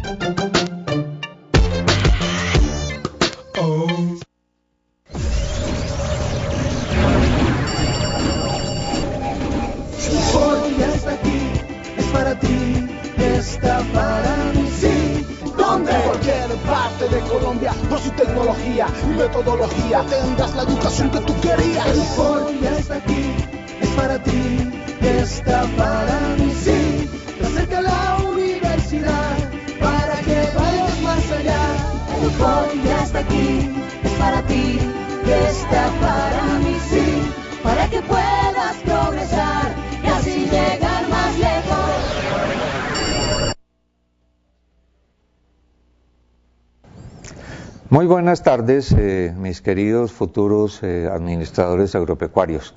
Hoy ya está aquí, es para ti, está para mí, sí. ¿Dónde? En cualquier parte de Colombia, por su tecnología y metodología, tendrás la educación que tú querías. Hoy ya está aquí, es para ti, está para mí, sí. Te acerca la universidad para que vayas más allá. Hoy ya está aquí, es para ti, está para mí, sí. Para que puedas progresar y así llegar más lejos. Muy buenas tardes, mis queridos futuros administradores agropecuarios.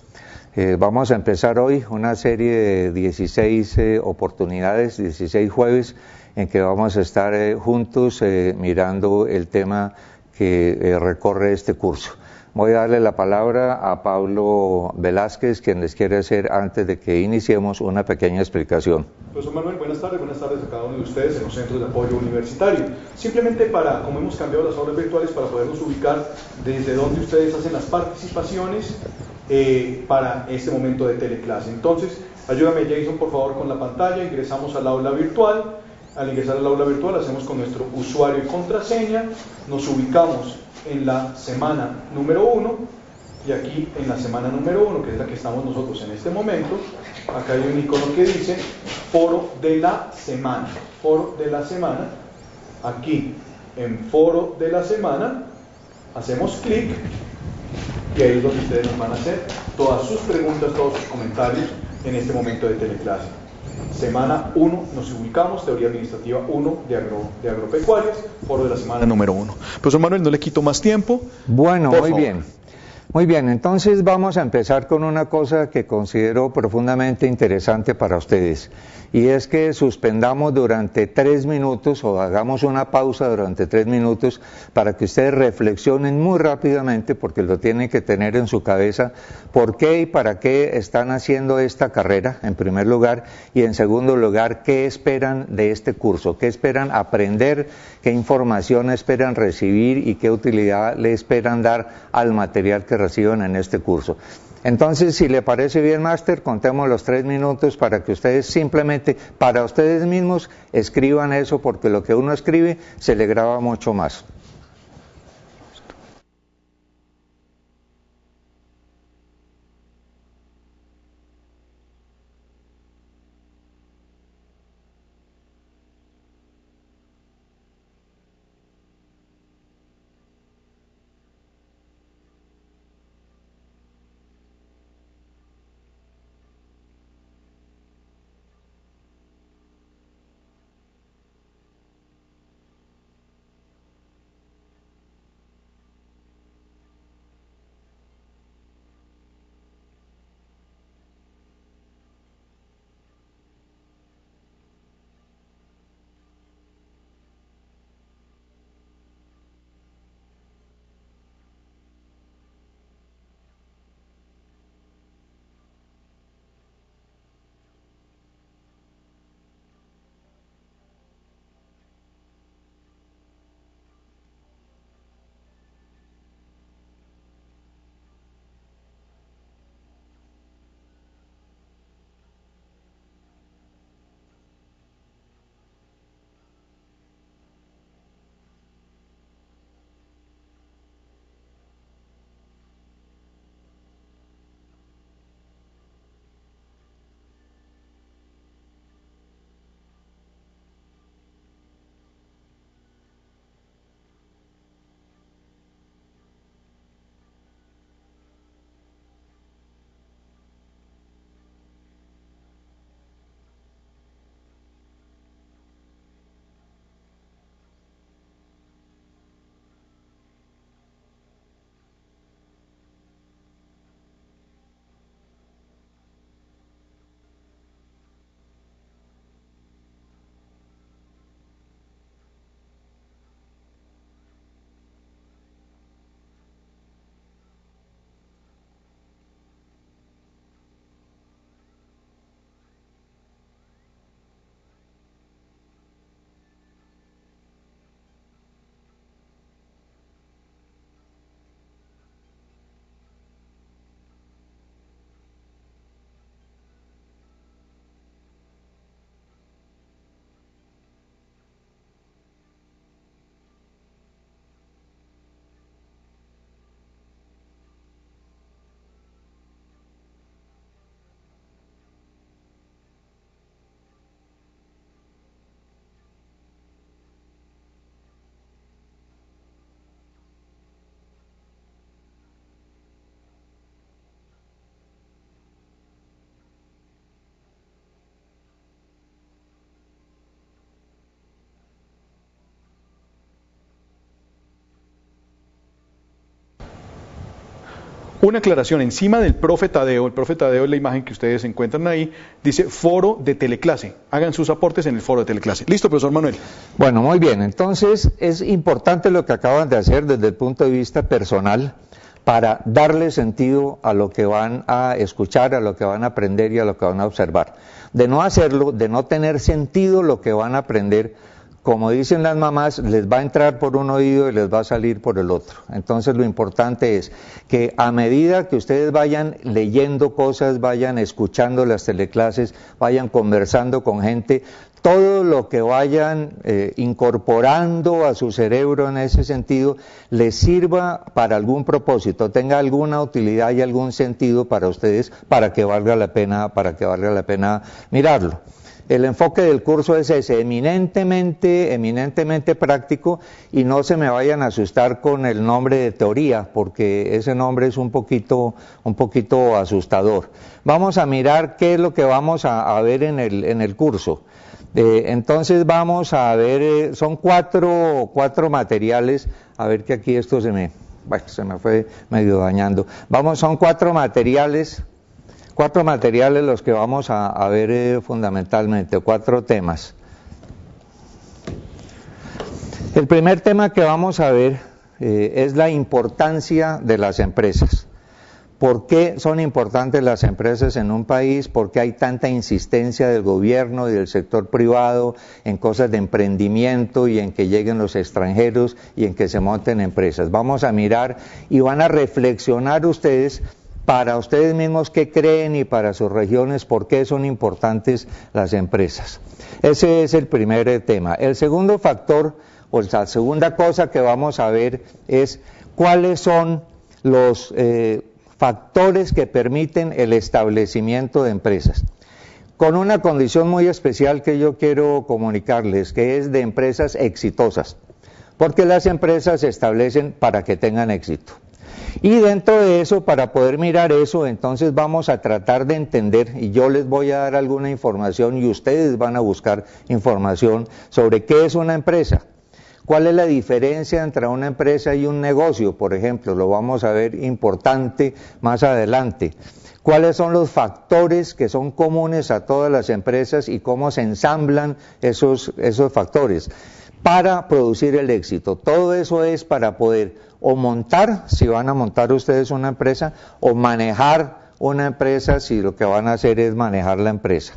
Vamos a empezar hoy una serie de 16 oportunidades, 16 jueves, en que vamos a estar juntos mirando el tema que recorre este curso. Voy a darle la palabra a Pablo Velázquez, quien les quiere hacer, antes de que iniciemos, una pequeña explicación. Profesor Manuel, buenas tardes a cada uno de ustedes en los centros de apoyo universitario. Simplemente para, como hemos cambiado las aulas virtuales, para podernos ubicar desde donde ustedes hacen las participaciones para este momento de teleclase. Entonces, ayúdame Jason, por favor, con la pantalla. Ingresamos al aula virtual. Al ingresar al aula virtual, hacemos con nuestro usuario y contraseña. Nos ubicamos en la semana número 1 y aquí en la semana número 1, que es la que estamos nosotros en este momento, acá hay un icono que dice foro de la semana. Foro de la semana. Aquí en foro de la semana hacemos clic y ahí es donde ustedes nos van a hacer todas sus preguntas, todos sus comentarios en este momento de teleclase. Semana 1 nos ubicamos, teoría administrativa 1 de agropecuarias, foro de la semana número 1. Profesor Manuel, no le quito más tiempo. Bueno, por muy favor. bien. Muy bien, entonces vamos a empezar con una cosa que considero profundamente interesante para ustedes, y es que suspendamos durante 3 minutos o hagamos una pausa durante 3 minutos para que ustedes reflexionen muy rápidamente, porque lo tienen que tener en su cabeza, por qué y para qué están haciendo esta carrera, en primer lugar, y en segundo lugar, qué esperan de este curso, qué esperan aprender, qué información esperan recibir y qué utilidad le esperan dar al material que reciban en este curso. Entonces, si le parece bien, máster, contemos los 3 minutos para que ustedes simplemente, para ustedes mismos, escriban eso, porque lo que uno escribe se le graba mucho más. Una aclaración, encima del profe Tadeo, el profe Tadeo es la imagen que ustedes encuentran ahí, dice foro de teleclase. Hagan sus aportes en el foro de teleclase. ¿Listo, profesor Manuel? Bueno, muy bien. Entonces es importante lo que acaban de hacer desde el punto de vista personal para darle sentido a lo que van a escuchar, a lo que van a aprender y a lo que van a observar. De no hacerlo, de no tener sentido lo que van a aprender, como dicen las mamás, les va a entrar por un oído y les va a salir por el otro. Entonces lo importante es que a medida que ustedes vayan leyendo cosas, vayan escuchando las teleclases, vayan conversando con gente, todo lo que vayan incorporando a su cerebro en ese sentido les sirva para algún propósito, tenga alguna utilidad y algún sentido para ustedes, para que valga la pena mirarlo. El enfoque del curso es ese, eminentemente práctico, y no se me vayan a asustar con el nombre de teoría, porque ese nombre es un poquito asustador. Vamos a mirar qué es lo que vamos a ver en el curso. Entonces vamos a ver, son cuatro materiales, a ver que aquí esto se me fue medio dañando. Son cuatro materiales los que vamos a ver fundamentalmente, 4 temas. El primer tema que vamos a ver es la importancia de las empresas. ¿Por qué son importantes las empresas en un país? ¿Por qué hay tanta insistencia del gobierno y del sector privado en cosas de emprendimiento y en que lleguen los extranjeros y en que se monten empresas? Vamos a mirar y van a reflexionar ustedes para ustedes mismos qué creen y para sus regiones por qué son importantes las empresas. Ese es el primer tema. El segundo factor, o la segunda cosa que vamos a ver es cuáles son los factores que permiten el establecimiento de empresas, con una condición muy especial que yo quiero comunicarles, que es de empresas exitosas, porque las empresas se establecen para que tengan éxito. Y dentro de eso, para poder mirar eso, entonces vamos a tratar de entender, y yo les voy a dar alguna información y ustedes van a buscar información sobre qué es una empresa. ¿Cuál es la diferencia entre una empresa y un negocio? Por ejemplo, lo vamos a ver importante más adelante. ¿Cuáles son los factores que son comunes a todas las empresas y cómo se ensamblan esos factores para producir el éxito? Todo eso es para poder o montar, si van a montar ustedes una empresa, o manejar una empresa si lo que van a hacer es manejar la empresa.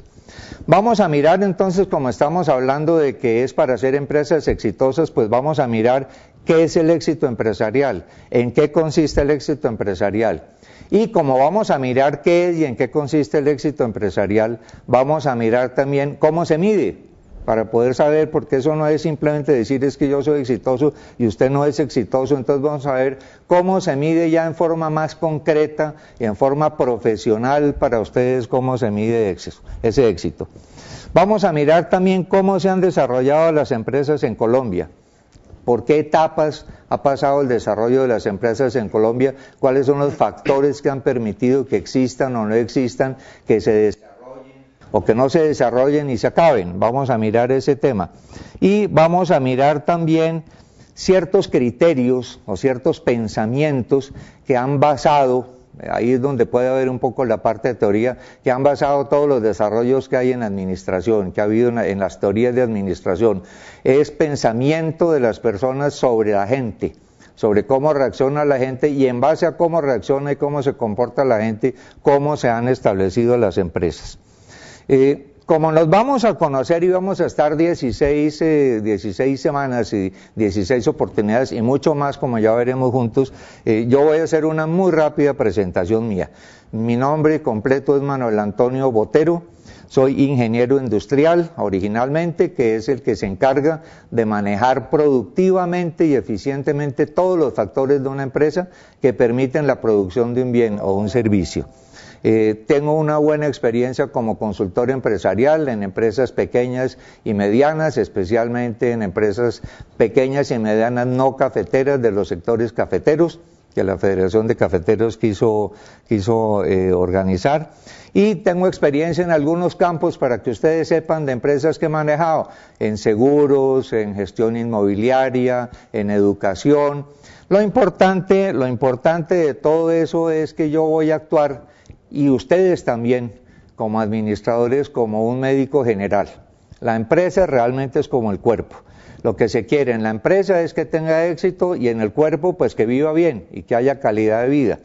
Vamos a mirar entonces, como estamos hablando de que es para hacer empresas exitosas, pues vamos a mirar qué es el éxito empresarial, en qué consiste el éxito empresarial. Y como vamos a mirar qué es y en qué consiste el éxito empresarial, vamos a mirar también cómo se mide, para poder saber, porque eso no es simplemente decir es que yo soy exitoso y usted no es exitoso. Entonces vamos a ver cómo se mide ya en forma más concreta y en forma profesional para ustedes cómo se mide ese éxito. Vamos a mirar también cómo se han desarrollado las empresas en Colombia, por qué etapas ha pasado el desarrollo de las empresas en Colombia, cuáles son los factores que han permitido que existan o no existan, que se desarrollen o que no se desarrollen y se acaben. Vamos a mirar ese tema. Y vamos a mirar también ciertos criterios o ciertos pensamientos que han basado, ahí es donde puede haber un poco la parte de teoría, que han basado todos los desarrollos que hay en administración, que ha habido en las teorías de administración. Es pensamiento de las personas sobre la gente, sobre cómo reacciona la gente, y en base a cómo reacciona y cómo se comporta la gente, cómo se han establecido las empresas. Como nos vamos a conocer y vamos a estar 16 semanas y 16 oportunidades y mucho más, como ya veremos juntos, yo voy a hacer una muy rápida presentación mía. Mi nombre completo es Manuel Antonio Botero, soy ingeniero industrial originalmente, que es el que se encarga de manejar productivamente y eficientemente todos los factores de una empresa que permiten la producción de un bien o un servicio. Tengo una buena experiencia como consultor empresarial en empresas pequeñas y medianas, especialmente en empresas pequeñas y medianas no cafeteras de los sectores cafeteros, que la Federación de Cafeteros quiso organizar. Y tengo experiencia en algunos campos, para que ustedes sepan, de empresas que he manejado, en seguros, en gestión inmobiliaria, en educación. Lo importante de todo eso es que yo voy a actuar, y ustedes también, como administradores, como un médico general. La empresa realmente es como el cuerpo. Lo que se quiere en la empresa es que tenga éxito, y en el cuerpo pues que viva bien y que haya calidad de vida.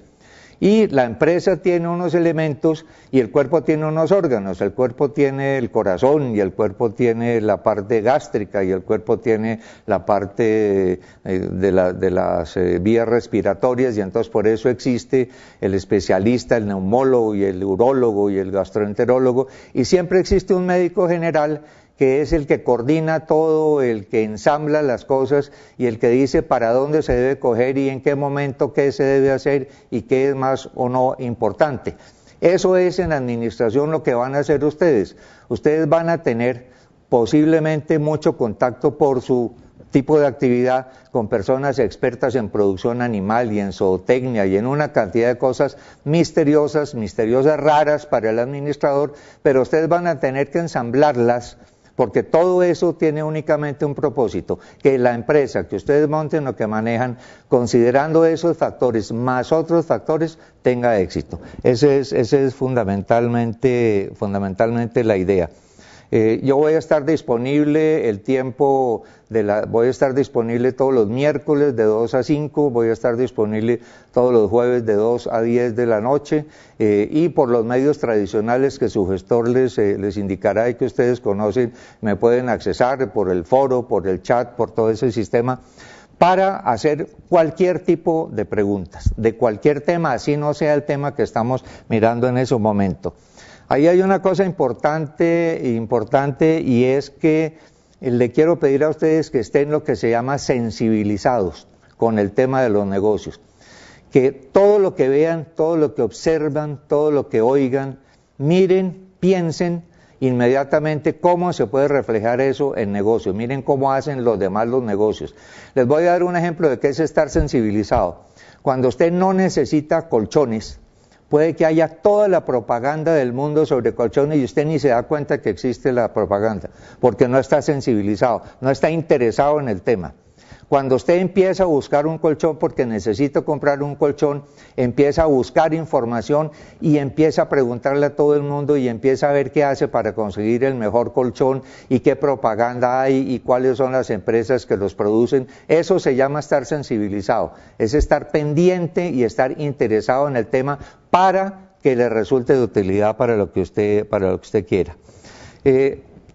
Y la empresa tiene unos elementos y el cuerpo tiene unos órganos. El cuerpo tiene el corazón, y el cuerpo tiene la parte gástrica, y el cuerpo tiene la parte de las vías respiratorias, y entonces por eso existe el especialista, el neumólogo y el urólogo y el gastroenterólogo, y siempre existe un médico general que es el que coordina todo, el que ensambla las cosas y el que dice para dónde se debe coger y en qué momento qué se debe hacer y qué es más o no importante. Eso es en administración lo que van a hacer ustedes. Ustedes van a tener posiblemente mucho contacto por su tipo de actividad con personas expertas en producción animal y en zootecnia y en una cantidad de cosas misteriosas, raras para el administrador, pero ustedes van a tener que ensamblarlas, porque todo eso tiene únicamente un propósito, que la empresa que ustedes monten o que manejan, considerando esos factores más otros factores, tenga éxito. Ese es fundamentalmente la idea. Yo voy a estar disponible voy a estar disponible todos los miércoles de 2 a 5, voy a estar disponible todos los jueves de 2 a 10 de la noche, y por los medios tradicionales que su gestor les indicará y que ustedes conocen, me pueden accesar por el foro, por el chat, por todo ese sistema, para hacer cualquier tipo de preguntas, de cualquier tema, así no sea el tema que estamos mirando en ese momento. Ahí hay una cosa importante, y es que le quiero pedir a ustedes que estén lo que se llama sensibilizados con el tema de los negocios. Que todo lo que vean, todo lo que observan, todo lo que oigan, miren, piensen inmediatamente cómo se puede reflejar eso en negocios. Miren cómo hacen los demás los negocios. Les voy a dar un ejemplo de qué es estar sensibilizado. Cuando usted no necesita colchones, puede que haya toda la propaganda del mundo sobre colchones y usted ni se da cuenta que existe la propaganda, porque no está sensibilizado, no está interesado en el tema. Cuando usted empieza a buscar un colchón porque necesita comprar un colchón, empieza a buscar información y empieza a preguntarle a todo el mundo y empieza a ver qué hace para conseguir el mejor colchón y qué propaganda hay y cuáles son las empresas que los producen. Eso se llama estar sensibilizado, es estar pendiente y estar interesado en el tema para que le resulte de utilidad para lo que usted quiera.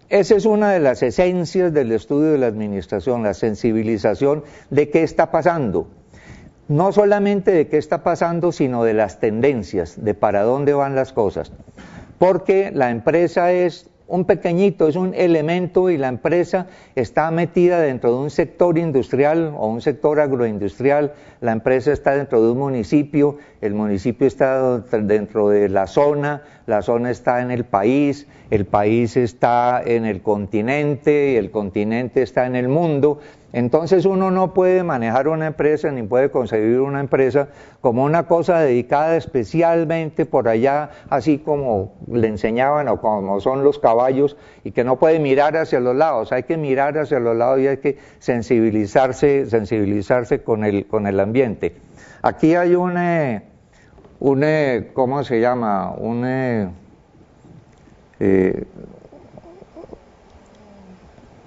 Esa es una de las esencias del estudio de la administración, la sensibilización de qué está pasando. No solamente de qué está pasando, sino de las tendencias, de para dónde van las cosas. Porque la empresa es un pequeñito, es un elemento, y la empresa está metida dentro de un sector industrial o un sector agroindustrial. La empresa está dentro de un municipio, el municipio está dentro de la zona está en el país está en el continente, y el continente está en el mundo. Entonces uno no puede manejar una empresa ni puede concebir una empresa como una cosa dedicada especialmente por allá, así como le enseñaban o como son los caballos, y que no puede mirar hacia los lados. Hay que mirar hacia los lados y hay que sensibilizarse con el ambiente. Aquí hay ¿cómo se llama?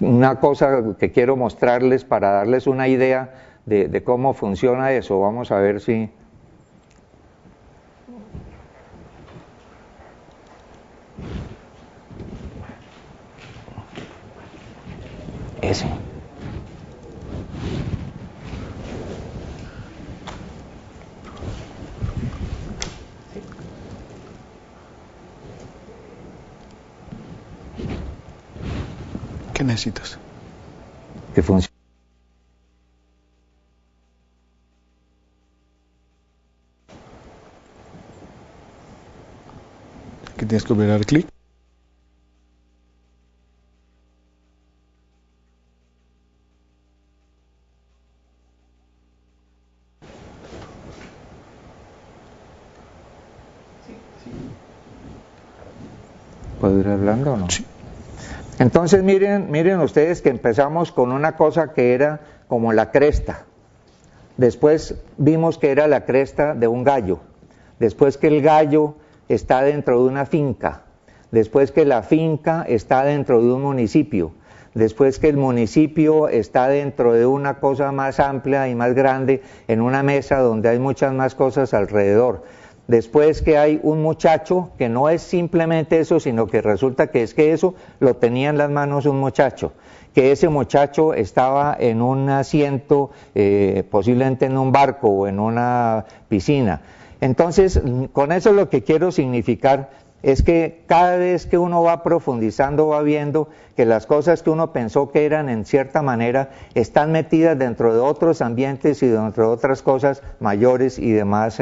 Una cosa que quiero mostrarles para darles una idea de cómo funciona eso. Vamos a ver si... Ese. ¿Qué necesitas? Que funcione. ¿Que tienes que volver a dar clic? ¿Puedo ir hablando o no? Sí. Entonces miren ustedes que empezamos con una cosa que era como la cresta. después vimos que era la cresta de un gallo, después que el gallo está dentro de una finca, después que la finca está dentro de un municipio, después que el municipio está dentro de una cosa más amplia y más grande, en una mesa donde hay muchas más cosas alrededor. Después que hay un muchacho, que no es simplemente eso, sino que resulta que es que eso lo tenía en las manos un muchacho, que ese muchacho estaba en un asiento, posiblemente en un barco o en una piscina. Entonces, con eso lo que quiero significar es que cada vez que uno va profundizando, va viendo que las cosas que uno pensó que eran en cierta manera están metidas dentro de otros ambientes y dentro de otras cosas mayores y de más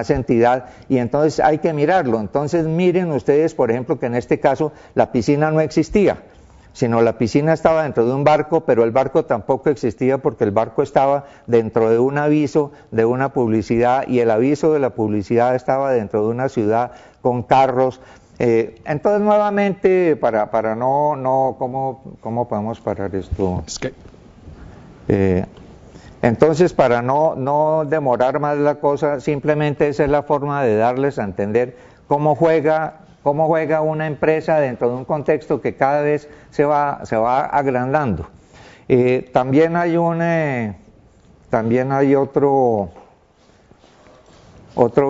entidad, y entonces hay que mirarlo. Entonces miren ustedes, por ejemplo, que en este caso la piscina no existía, sino la piscina estaba dentro de un barco, pero el barco tampoco existía porque el barco estaba dentro de un aviso, de una publicidad, y el aviso de la publicidad estaba dentro de una ciudad con carros. Entonces nuevamente, para ¿cómo podemos parar esto? Entonces, para no demorar más la cosa, simplemente esa es la forma de darles a entender cómo juega una empresa dentro de un contexto que cada vez se va agrandando. También hay otro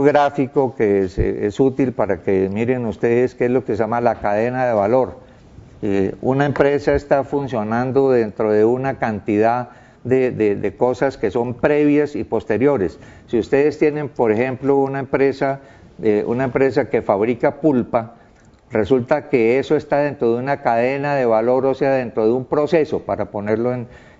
gráfico que es útil para que miren ustedes qué es lo que se llama la cadena de valor. Una empresa está funcionando dentro de una cantidad de cosas que son previas y posteriores. Si ustedes tienen, por ejemplo, una empresa que fabrica pulpa, resulta que eso está dentro de una cadena de valor, o sea, dentro de un proceso, para ponerlo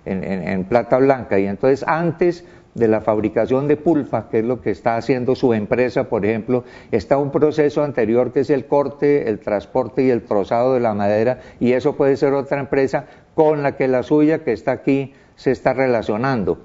en plata blanca. Y entonces, antes de la fabricación de pulpa, que es lo que está haciendo su empresa, por ejemplo, está un proceso anterior que es el corte, el transporte y el trozado de la madera, y eso puede ser otra empresa con la que la suya, que está aquí, se está relacionando.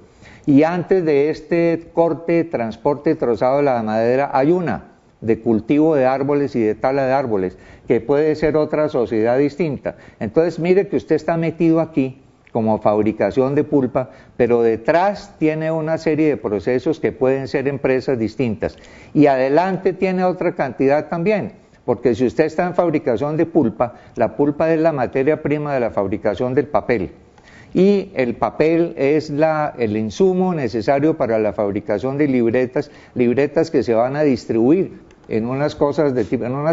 Y antes de este corte, transporte y trozado de la madera, hay una de cultivo de árboles y de tala de árboles, que puede ser otra sociedad distinta. Entonces mire que usted está metido aquí como fabricación de pulpa, pero detrás tiene una serie de procesos que pueden ser empresas distintas. Y adelante tiene otra cantidad también, porque si usted está en fabricación de pulpa, la pulpa es la materia prima de la fabricación del papel. Y el papel es el insumo necesario para la fabricación de libretas que se van a distribuir en unas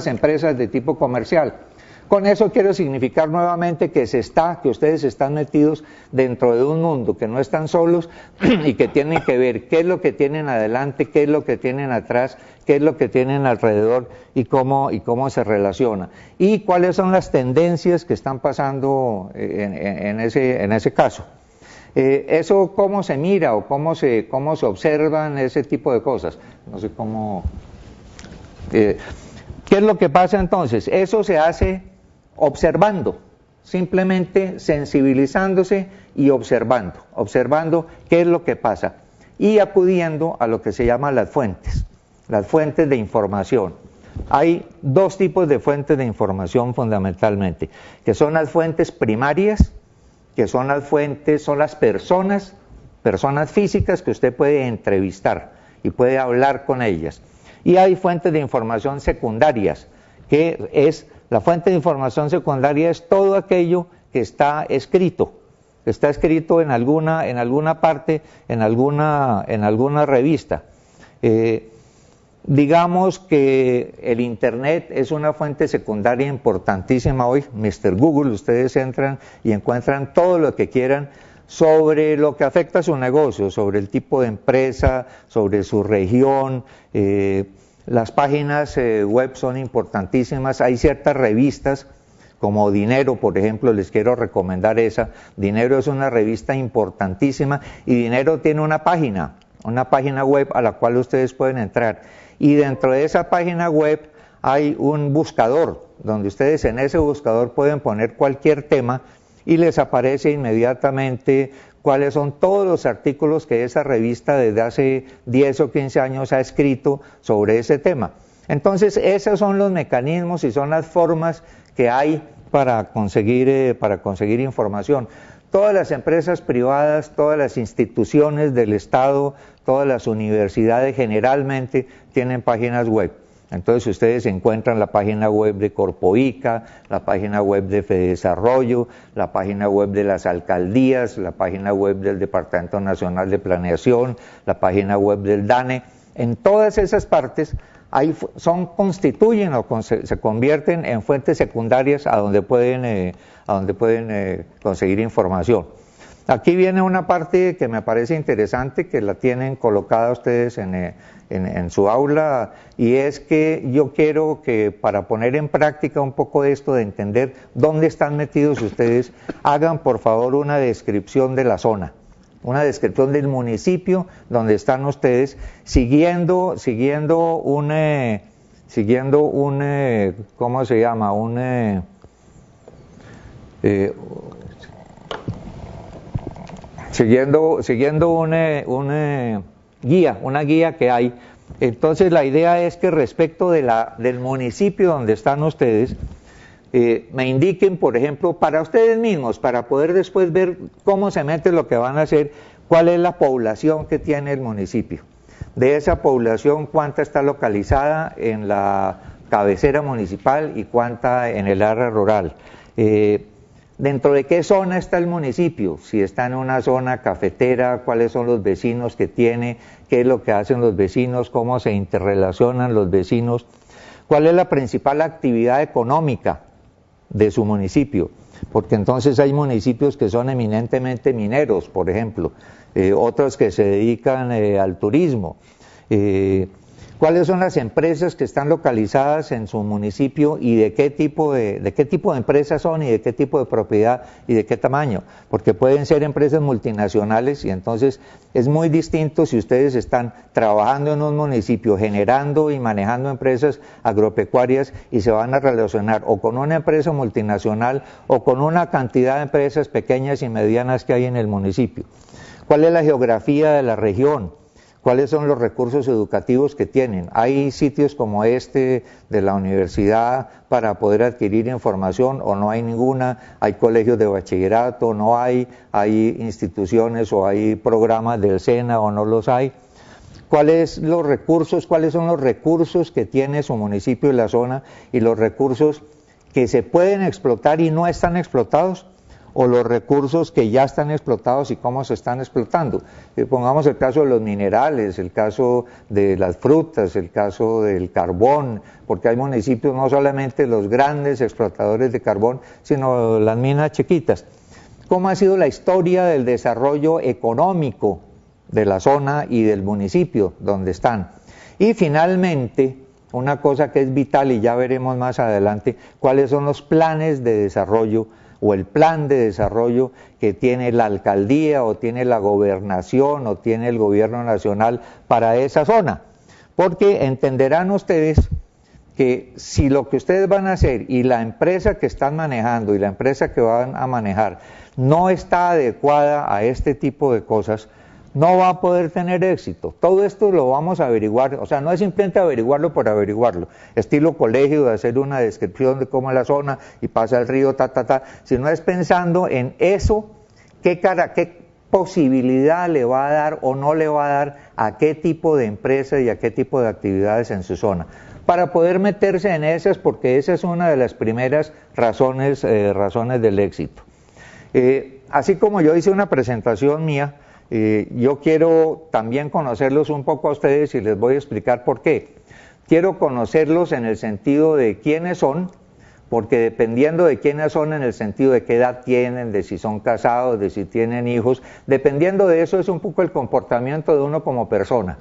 empresas de tipo comercial. Con eso quiero significar nuevamente que ustedes están metidos dentro de un mundo, que no están solos y que tienen que ver qué es lo que tienen adelante, qué es lo que tienen atrás, qué es lo que tienen alrededor y cómo se relaciona. Y cuáles son las tendencias que están pasando en ese caso. Eso cómo se mira o cómo se observan ese tipo de cosas. No sé cómo... ¿Qué es lo que pasa entonces? Eso se hace observando, simplemente sensibilizándose y observando qué es lo que pasa y acudiendo a lo que se llama las fuentes de información. Hay dos tipos de fuentes de información fundamentalmente, que son las fuentes primarias, que son las personas físicas que usted puede entrevistar y puede hablar con ellas. Y hay fuentes de información secundarias, la fuente de información secundaria es todo aquello que está escrito en alguna parte, en alguna revista. Digamos que el Internet es una fuente secundaria importantísima hoy. Mr. Google, ustedes entran y encuentran todo lo que quieran sobre lo que afecta a su negocio, sobre el tipo de empresa, sobre su región. Las páginas web son importantísimas. Hay ciertas revistas como Dinero, por ejemplo, les quiero recomendar esa. Dinero es una revista importantísima y Dinero tiene una página web a la cual ustedes pueden entrar. Y dentro de esa página web hay un buscador, donde ustedes en ese buscador pueden poner cualquier tema y les aparece inmediatamente cuáles son todos los artículos que esa revista desde hace 10 o 15 años ha escrito sobre ese tema. Entonces, esos son los mecanismos y son las formas que hay para conseguir información. Todas las empresas privadas, todas las instituciones del Estado, todas las universidades generalmente tienen páginas web. Entonces ustedes encuentran la página web de Corpoica, la página web de Fedesarrollo, la página web de las alcaldías, la página web del Departamento Nacional de Planeación, la página web del DANE. En todas esas partes constituyen o se convierten en fuentes secundarias a donde pueden conseguir información. Aquí viene una parte que me parece interesante, que la tienen colocada ustedes en su aula, y es que yo quiero que, para poner en práctica un poco de esto, de entender dónde están metidos ustedes, hagan por favor una descripción de la zona, una descripción del municipio donde están ustedes, siguiendo un ¿cómo se llama? Siguiendo una guía que hay. Entonces la idea es que respecto del municipio donde están ustedes, me indiquen, por ejemplo, para ustedes mismos, para poder después ver cómo se mete lo que van a hacer, cuál es la población que tiene el municipio. De esa población, cuánta está localizada en la cabecera municipal y cuánta en el área rural. ¿Dentro de qué zona está el municipio? Si está en una zona cafetera, cuáles son los vecinos que tiene, qué es lo que hacen los vecinos, cómo se interrelacionan los vecinos, cuál es la principal actividad económica de su municipio, porque entonces hay municipios que son eminentemente mineros, por ejemplo, otros que se dedican al turismo. ¿Cuáles son las empresas que están localizadas en su municipio y de qué tipo de empresas son y de qué tipo de propiedad y de qué tamaño? Porque pueden ser empresas multinacionales y entonces es muy distinto si ustedes están trabajando en un municipio generando y manejando empresas agropecuarias y se van a relacionar o con una empresa multinacional o con una cantidad de empresas pequeñas y medianas que hay en el municipio. ¿Cuál es la geografía de la región? ¿Cuáles son los recursos educativos que tienen? ¿Hay sitios como este de la universidad para poder adquirir información o no hay ninguna? ¿Hay colegios de bachillerato? ¿No hay? ¿Hay instituciones o hay programas del SENA o no los hay? ¿Cuáles son los recursos que tiene su municipio y la zona y los recursos que se pueden explotar y no están explotados? O los recursos que ya están explotados y cómo se están explotando. Pongamos el caso de los minerales, el caso de las frutas, el caso del carbón, porque hay municipios, no solamente los grandes explotadores de carbón, sino las minas chiquitas. ¿Cómo ha sido la historia del desarrollo económico de la zona y del municipio donde están? Y finalmente, una cosa que es vital y ya veremos más adelante, cuáles son los planes de desarrollo o el plan de desarrollo que tiene la alcaldía o tiene la gobernación o tiene el gobierno nacional para esa zona. Porque entenderán ustedes que si lo que ustedes van a hacer y la empresa que están manejando y la empresa que van a manejar no está adecuada a este tipo de cosas, no va a poder tener éxito. Todo esto lo vamos a averiguar, o sea, no es simplemente averiguarlo por averiguarlo, estilo colegio de hacer una descripción de cómo es la zona y pasa el río, sino es pensando en eso, qué posibilidad le va a dar o no le va a dar a qué tipo de empresa y a qué tipo de actividades en su zona, para poder meterse en esas, porque esa es una de las primeras razones del éxito. Así como yo hice una presentación mía, yo quiero también conocerlos un poco a ustedes y les voy a explicar por qué. Quiero conocerlos en el sentido de quiénes son, porque dependiendo de quiénes son, en el sentido de qué edad tienen, de si son casados, de si tienen hijos, dependiendo de eso es un poco el comportamiento de uno como persona.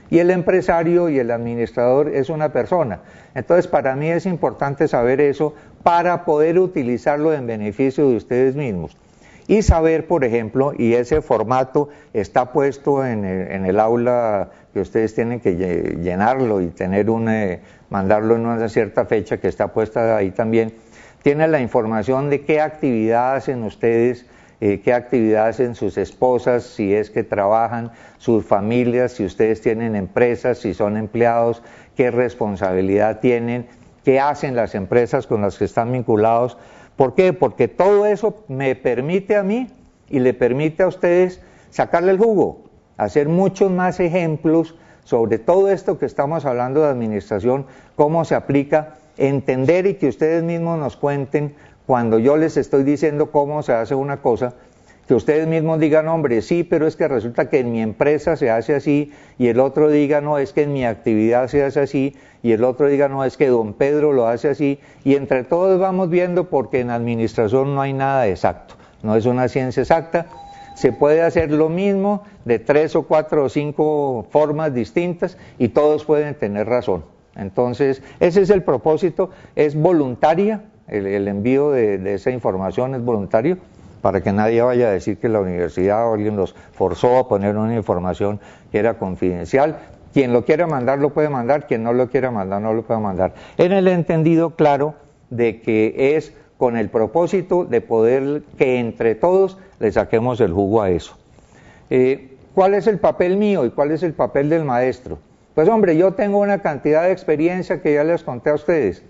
Y el empresario y el administrador es una persona. Entonces para mí es importante saber eso para poder utilizarlo en beneficio de ustedes mismos. Y saber, por ejemplo, y ese formato está puesto en el aula que ustedes tienen que llenarlo y tener mandarlo en una cierta fecha que está puesta ahí también, tiene la información de qué actividad hacen ustedes, qué actividad hacen sus esposas, si es que trabajan, sus familias, si ustedes tienen empresas, si son empleados, qué responsabilidad tienen, qué hacen las empresas con las que están vinculados. ¿Por qué? Porque todo eso me permite a mí y le permite a ustedes sacarle el jugo, hacer muchos más ejemplos sobre todo esto que estamos hablando de administración, cómo se aplica, entender y que ustedes mismos nos cuenten cuando yo les estoy diciendo cómo se hace una cosa, que ustedes mismos digan, hombre, sí, pero es que resulta que en mi empresa se hace así, y el otro diga, no, es que en mi actividad se hace así, y el otro diga, no, es que don Pedro lo hace así, y entre todos vamos viendo, porque en administración no hay nada exacto, no es una ciencia exacta, se puede hacer lo mismo de 3 o 4 o 5 formas distintas, y todos pueden tener razón. Entonces, ese es el propósito, es voluntaria, el envío de esa información es voluntario, para que nadie vaya a decir que la universidad o alguien los forzó a poner una información que era confidencial. Quien lo quiera mandar lo puede mandar, quien no lo quiera mandar no lo puede mandar. En el entendido claro de que es con el propósito de poder que entre todos le saquemos el jugo a eso. ¿Cuál es el papel mío y cuál es el papel del maestro? Pues hombre, yo tengo una cantidad de experiencia que ya les conté a ustedes.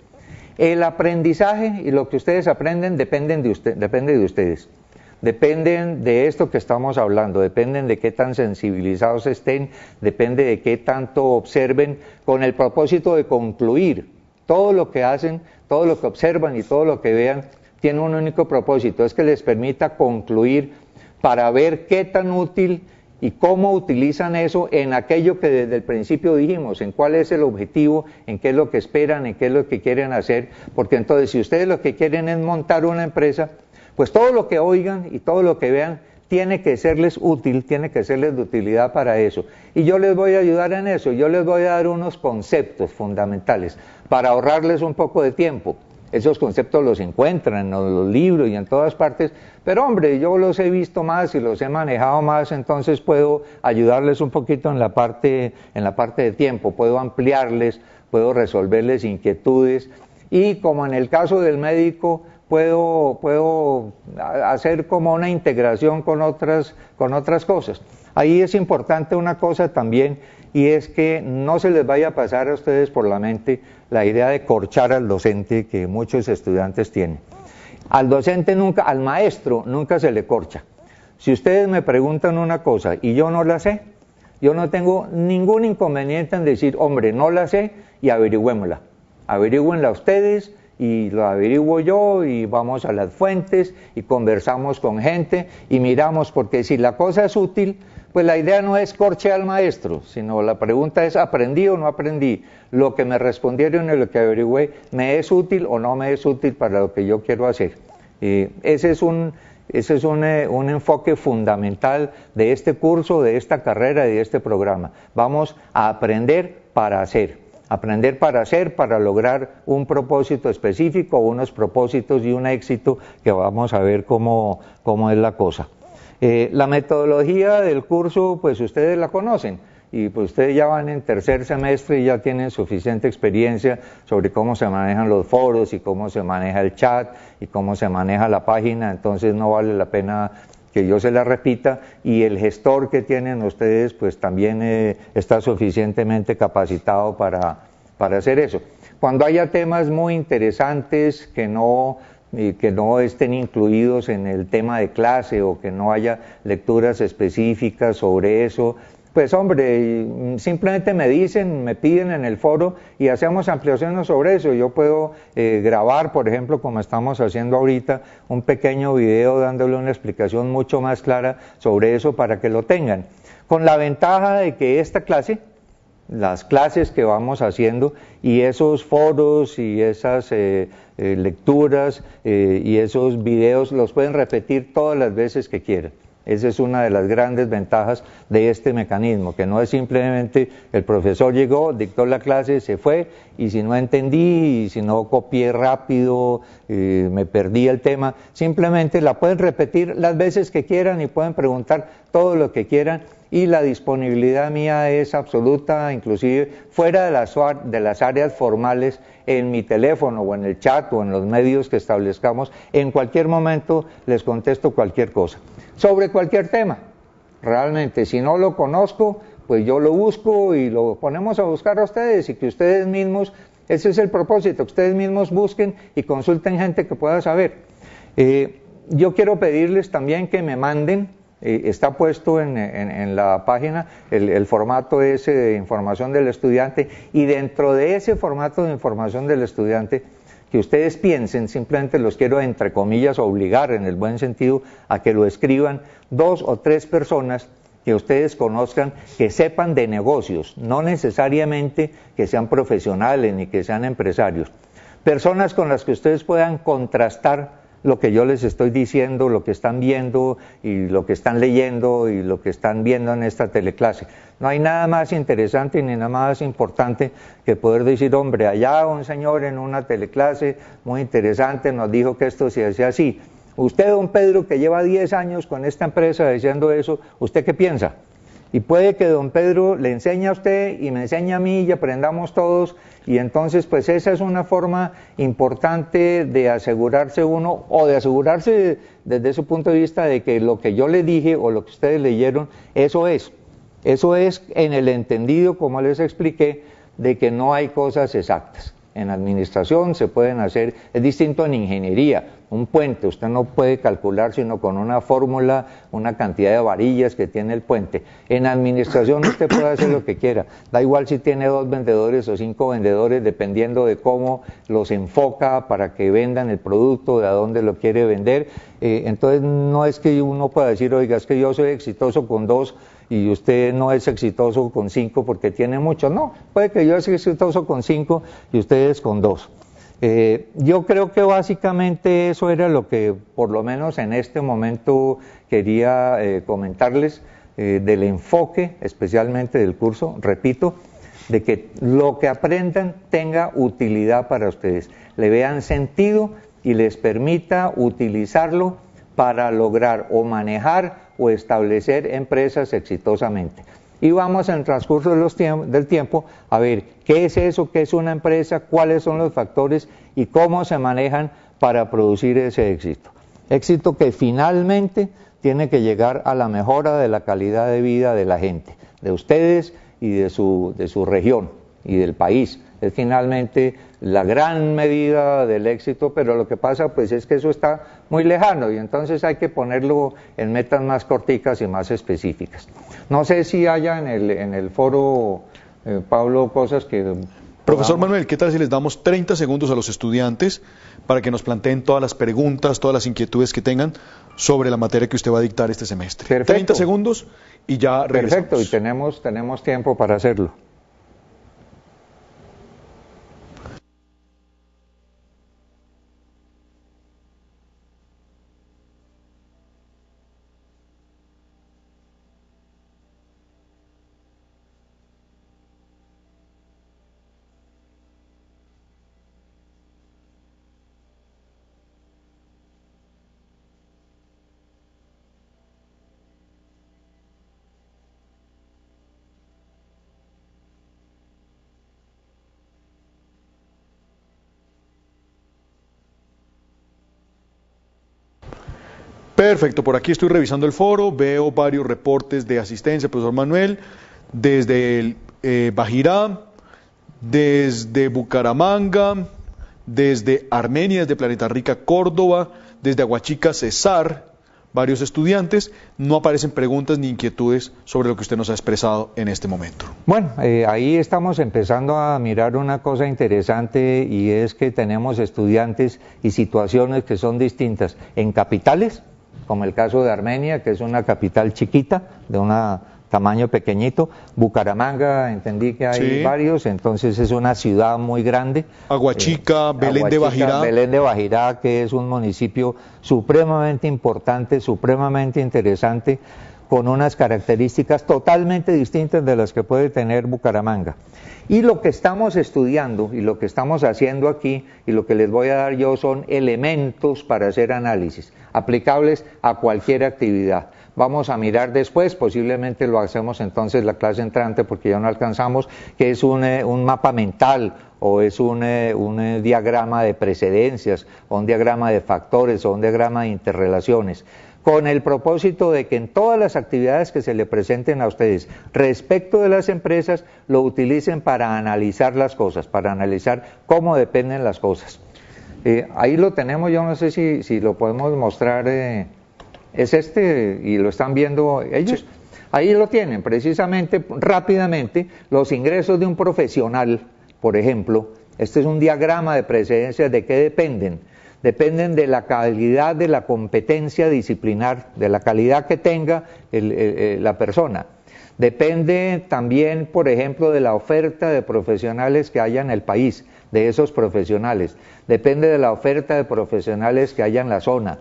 El aprendizaje y lo que ustedes aprenden depende de ustedes. Dependen de esto que estamos hablando, dependen de qué tan sensibilizados estén, depende de qué tanto observen con el propósito de concluir. Todo lo que hacen, todo lo que observan y todo lo que vean tiene un único propósito, es que les permita concluir para ver qué tan útil y cómo utilizan eso en aquello que desde el principio dijimos, en cuál es el objetivo, en qué es lo que esperan, en qué es lo que quieren hacer, porque entonces si ustedes lo que quieren es montar una empresa, pues todo lo que oigan y todo lo que vean tiene que serles útil, tiene que serles de utilidad para eso. Y yo les voy a ayudar en eso, yo les voy a dar unos conceptos fundamentales para ahorrarles un poco de tiempo. Esos conceptos los encuentran en los libros y en todas partes, pero hombre, yo los he visto más y los he manejado más, entonces puedo ayudarles un poquito en la parte de tiempo, puedo ampliarles, puedo resolverles inquietudes y como en el caso del médico, puedo hacer como una integración con otras cosas. Ahí es importante una cosa también, y es que no se les vaya a pasar a ustedes por la mente la idea de corchar al docente que muchos estudiantes tienen. Al docente nunca, al maestro nunca se le corcha. Si ustedes me preguntan una cosa y yo no la sé, yo no tengo ningún inconveniente en decir, hombre, no la sé y averigüémosla. Averigüenla ustedes y lo averiguo yo y vamos a las fuentes y conversamos con gente y miramos, porque si la cosa es útil, pues la idea no es corche al maestro, sino la pregunta es, ¿aprendí o no aprendí? Lo que me respondieron y lo que averigüé, ¿me es útil o no me es útil para lo que yo quiero hacer? Ese es un enfoque fundamental de este curso, de esta carrera y de este programa. Vamos a aprender para hacer. Aprender para hacer, para lograr un propósito específico, unos propósitos y un éxito que vamos a ver cómo es la cosa. La metodología del curso, pues ustedes la conocen y pues ustedes ya van en tercer semestre y ya tienen suficiente experiencia sobre cómo se manejan los foros y cómo se maneja el chat y cómo se maneja la página, entonces no vale la pena que yo se la repita, y el gestor que tienen ustedes pues también está suficientemente capacitado para hacer eso. Cuando haya temas muy interesantes que no estén incluidos en el tema de clase o que no haya lecturas específicas sobre eso, pues hombre, simplemente me piden en el foro y hacemos ampliaciones sobre eso. Yo puedo grabar, por ejemplo, como estamos haciendo ahorita, un pequeño video dándole una explicación mucho más clara sobre eso para que lo tengan. Con la ventaja de que esta clase, las clases que vamos haciendo y esos foros y esas lecturas y esos videos los pueden repetir todas las veces que quieran. Esa es una de las grandes ventajas de este mecanismo, que no es simplemente el profesor llegó, dictó la clase, se fue, y si no entendí, y si no copié rápido, me perdí el tema, simplemente la pueden repetir las veces que quieran y pueden preguntar todo lo que quieran, y la disponibilidad mía es absoluta, inclusive fuera de las áreas formales, en mi teléfono o en el chat o en los medios que establezcamos, en cualquier momento les contesto cualquier cosa, sobre cualquier tema. Realmente, si no lo conozco, pues yo lo busco y lo ponemos a buscar a ustedes, y que ustedes mismos, ese es el propósito, que ustedes mismos busquen y consulten gente que pueda saber. yo quiero pedirles también que me manden, está puesto en la página el formato ese de información del estudiante, y dentro de ese formato de información del estudiante, que ustedes piensen, simplemente los quiero entre comillas obligar en el buen sentido a que lo escriban 2 o 3 personas que ustedes conozcan, que sepan de negocios, no necesariamente que sean profesionales ni que sean empresarios, personas con las que ustedes puedan contrastar lo que yo les estoy diciendo, lo que están viendo y lo que están leyendo y lo que están viendo en esta teleclase. No hay nada más interesante ni nada más importante que poder decir, hombre, allá un señor en una teleclase muy interesante nos dijo que esto se hacía así. Usted, don Pedro, que lleva 10 años con esta empresa diciendo eso, ¿usted qué piensa? Y puede que don Pedro le enseñe a usted y me enseñe a mí y aprendamos todos, y entonces pues esa es una forma importante de asegurarse uno, o de asegurarse desde ese punto de vista de que lo que yo le dije o lo que ustedes leyeron, eso es en el entendido, como les expliqué, de que no hay cosas exactas. En administración se pueden hacer, es distinto en ingeniería, un puente, usted no puede calcular sino con una fórmula, una cantidad de varillas que tiene el puente. En administración usted puede hacer lo que quiera, da igual si tiene 2 vendedores o 5 vendedores, dependiendo de cómo los enfoca para que vendan el producto, de a dónde lo quiere vender. Entonces no es que uno pueda decir, oiga, es que yo soy exitoso con 2 y usted no es exitoso con 5 porque tiene mucho. No, puede que yo sea exitoso con 5 y ustedes con 2. Yo creo que básicamente eso era lo que por lo menos en este momento quería comentarles del enfoque, especialmente del curso, repito, de que lo que aprendan tenga utilidad para ustedes, le vean sentido y les permita utilizarlo para lograr o manejar o establecer empresas exitosamente. Y vamos en el transcurso del tiempo a ver qué es eso, qué es una empresa, cuáles son los factores y cómo se manejan para producir ese éxito. Éxito que finalmente tiene que llegar a la mejora de la calidad de vida de la gente, de ustedes y de su región y del país. Es finalmente la gran medida del éxito, pero lo que pasa pues es que eso está muy lejano y entonces hay que ponerlo en metas más corticas y más específicas. No sé si haya en el foro, Pablo, cosas que... Profesor Manuel, ¿qué tal si les damos 30 segundos a los estudiantes para que nos planteen todas las preguntas, todas las inquietudes que tengan sobre la materia que usted va a dictar este semestre? Perfecto. 30 segundos y ya regresamos. Perfecto, y tenemos tiempo para hacerlo. Perfecto, por aquí estoy revisando el foro, veo varios reportes de asistencia, profesor Manuel, desde Bajirá, desde Bucaramanga, desde Armenia, desde Planeta Rica, Córdoba, desde Aguachica, Cesar, varios estudiantes. No aparecen preguntas ni inquietudes sobre lo que usted nos ha expresado en este momento. Bueno, ahí estamos empezando a mirar una cosa interesante y es que tenemos estudiantes y situaciones que son distintas en capitales, como el caso de Armenia, que es una capital chiquita, de un tamaño pequeñito. Bucaramanga, entendí que hay varios, entonces es una ciudad muy grande. Aguachica, Belén de Bajirá. Belén de Bajirá, que es un municipio supremamente importante, supremamente interesante, con unas características totalmente distintas de las que puede tener Bucaramanga. Y lo que estamos estudiando y lo que estamos haciendo aquí y lo que les voy a dar yo son elementos para hacer análisis, aplicables a cualquier actividad. Vamos a mirar después, posiblemente lo hacemos entonces la clase entrante porque ya no alcanzamos, que es un mapa mental o es un diagrama de precedencias o un diagrama de factores o un diagrama de interrelaciones, con el propósito de que en todas las actividades que se le presenten a ustedes respecto de las empresas, lo utilicen para analizar las cosas, para analizar cómo dependen las cosas. Ahí lo tenemos, yo no sé si lo podemos mostrar, es este y lo están viendo ellos. Sí. Ahí lo tienen, precisamente, rápidamente, los ingresos de un profesional, por ejemplo. Este es un diagrama de precedencias. ¿De qué dependen? Dependen de la calidad de la competencia disciplinar, de la calidad que tenga la persona. Depende también, por ejemplo, de la oferta de profesionales que haya en el país, de esos profesionales. Depende de la oferta de profesionales que haya en la zona,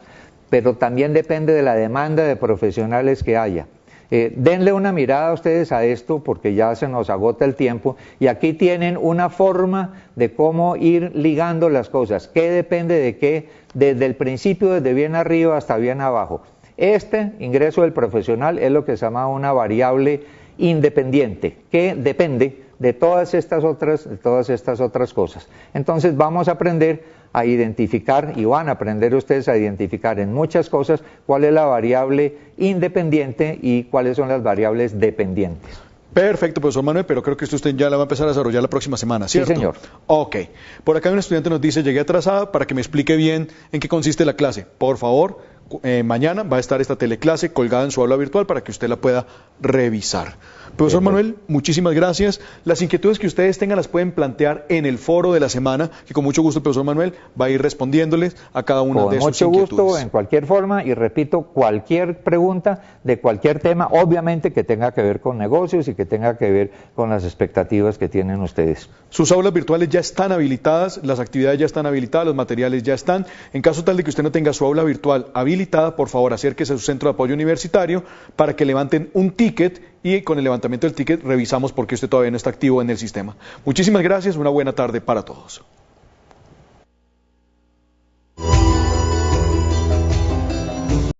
pero también depende de la demanda de profesionales que haya. Denle una mirada a ustedes a esto porque ya se nos agota el tiempo y aquí tienen una forma de cómo ir ligando las cosas. ¿Qué depende de qué? Desde el principio, desde bien arriba hasta bien abajo. Este ingreso del profesional es lo que se llama una variable independiente, que depende de todas estas otras cosas. Entonces vamos a aprender a identificar, y van a aprender ustedes a identificar en muchas cosas cuál es la variable independiente y cuáles son las variables dependientes. Perfecto, profesor Manuel, pero creo que esto usted ya la va a empezar a desarrollar la próxima semana, ¿cierto? Sí, señor. Ok. Por acá un estudiante nos dice, llegué atrasada para que me explique bien en qué consiste la clase. Por favor, mañana va a estar esta teleclase colgada en su aula virtual para que usted la pueda revisar. Profesor Manuel, muchísimas gracias. Las inquietudes que ustedes tengan las pueden plantear en el foro de la semana, que con mucho gusto el profesor Manuel va a ir respondiéndoles a cada una de sus inquietudes. Con mucho gusto, en cualquier forma, y repito, cualquier pregunta de cualquier tema, obviamente que tenga que ver con negocios y que tenga que ver con las expectativas que tienen ustedes. Sus aulas virtuales ya están habilitadas, las actividades ya están habilitadas, los materiales ya están. En caso tal de que usted no tenga su aula virtual habilitada, por favor acérquese a su centro de apoyo universitario para que levanten un ticket y con el levantamiento del ticket revisamos por qué usted todavía no está activo en el sistema. Muchísimas gracias, una buena tarde para todos.